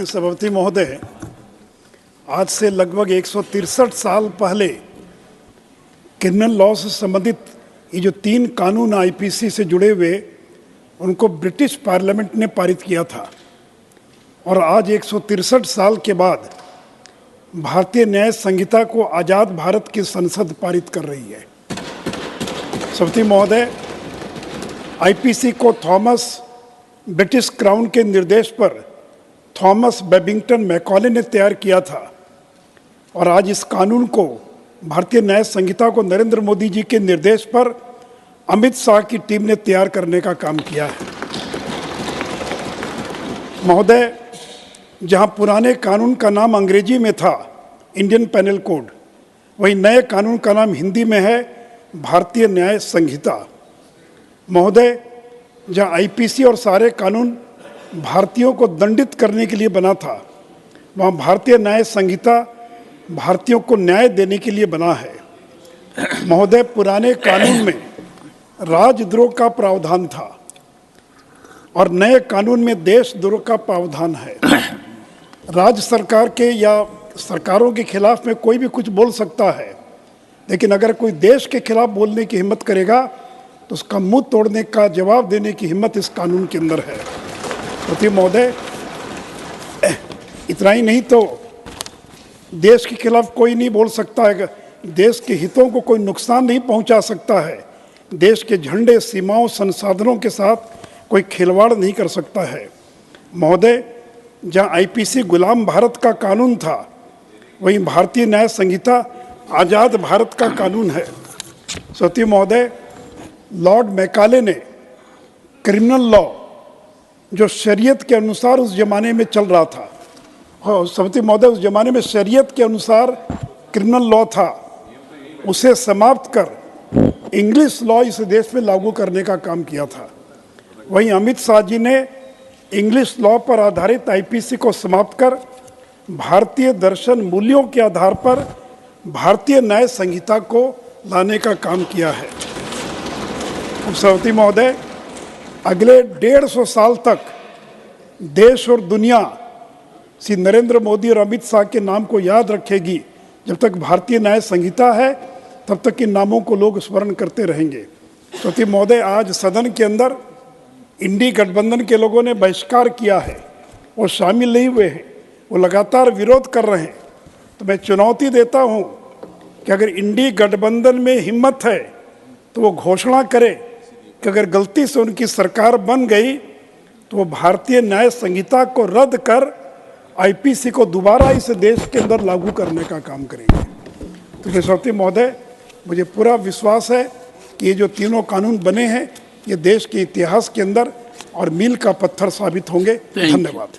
सभापति महोदय, आज से लगभग 163 साल पहले क्रिमिनल लॉ से संबंधित ये जो 3 कानून आईपीसी से जुड़े हुए, उनको ब्रिटिश पार्लियामेंट ने पारित किया था और आज 163 साल के बाद भारतीय न्याय संहिता को आज़ाद भारत की संसद पारित कर रही है। सभापति महोदय, आईपीसी को ब्रिटिश क्राउन के निर्देश पर थॉमस बेबिंगटन मैकॉले ने तैयार किया था और आज इस कानून को भारतीय न्याय संहिता को नरेंद्र मोदी जी के निर्देश पर अमित शाह की टीम ने तैयार करने का काम किया है। महोदय, जहां पुराने कानून का नाम अंग्रेजी में था इंडियन पेनल कोड, वहीं नए कानून का नाम हिंदी में है भारतीय न्याय संहिता। महोदय, जहां आईपीसी और सारे कानून भारतीयों को दंडित करने के लिए बना था, वहां भारतीय न्याय संहिता भारतीयों को न्याय देने के लिए बना है। महोदय, पुराने कानून में राजद्रोह का प्रावधान था और नए कानून में देशद्रोह का प्रावधान है। राज्य सरकार के या सरकारों के खिलाफ में कोई भी कुछ बोल सकता है, लेकिन अगर कोई देश के खिलाफ बोलने की हिम्मत करेगा तो उसका मुंह तोड़ने का जवाब देने की हिम्मत इस कानून के अंदर है। सभापति महोदय, इतना ही नहीं तो देश के खिलाफ कोई नहीं बोल सकता है, देश के हितों को कोई नुकसान नहीं पहुंचा सकता है, देश के झंडे, सीमाओं, संसाधनों के साथ कोई खिलवाड़ नहीं कर सकता है। महोदय, जहां आईपीसी गुलाम भारत का कानून था, वहीं भारतीय न्याय संहिता आज़ाद भारत का कानून है। सभापति महोदय, लॉर्ड मैकाले ने क्रिमिनल लॉ जो शरीयत के अनुसार उस जमाने में चल रहा था, और सभापति महोदय, उस जमाने में शरीयत के अनुसार क्रिमिनल लॉ था, उसे समाप्त कर इंग्लिश लॉ इस देश में लागू करने का काम किया था। वहीं अमित शाह जी ने इंग्लिश लॉ पर आधारित आईपीसी को समाप्त कर भारतीय दर्शन मूल्यों के आधार पर भारतीय न्याय संहिता को लाने का काम किया है। सभापति महोदय, अगले 150 साल तक देश और दुनिया श्री नरेंद्र मोदी और अमित शाह के नाम को याद रखेगी। जब तक भारतीय न्याय संहिता है, तब तक इन नामों को लोग स्मरण करते रहेंगे। सभापति महोदय, आज सदन के अंदर इंडी गठबंधन के लोगों ने बहिष्कार किया है, वो शामिल नहीं हुए हैं, वो लगातार विरोध कर रहे हैं। तो मैं चुनौती देता हूँ कि अगर इंडी गठबंधन में हिम्मत है तो वो घोषणा करे कि अगर गलती से उनकी सरकार बन गई तो वो भारतीय न्याय संहिता को रद्द कर आईपीसी को दोबारा इस देश के अंदर लागू करने का काम करेंगे। तो सभापति महोदय, मुझे पूरा विश्वास है कि ये जो तीनों कानून बने हैं, ये देश के इतिहास के अंदर और मील का पत्थर साबित होंगे। धन्यवाद।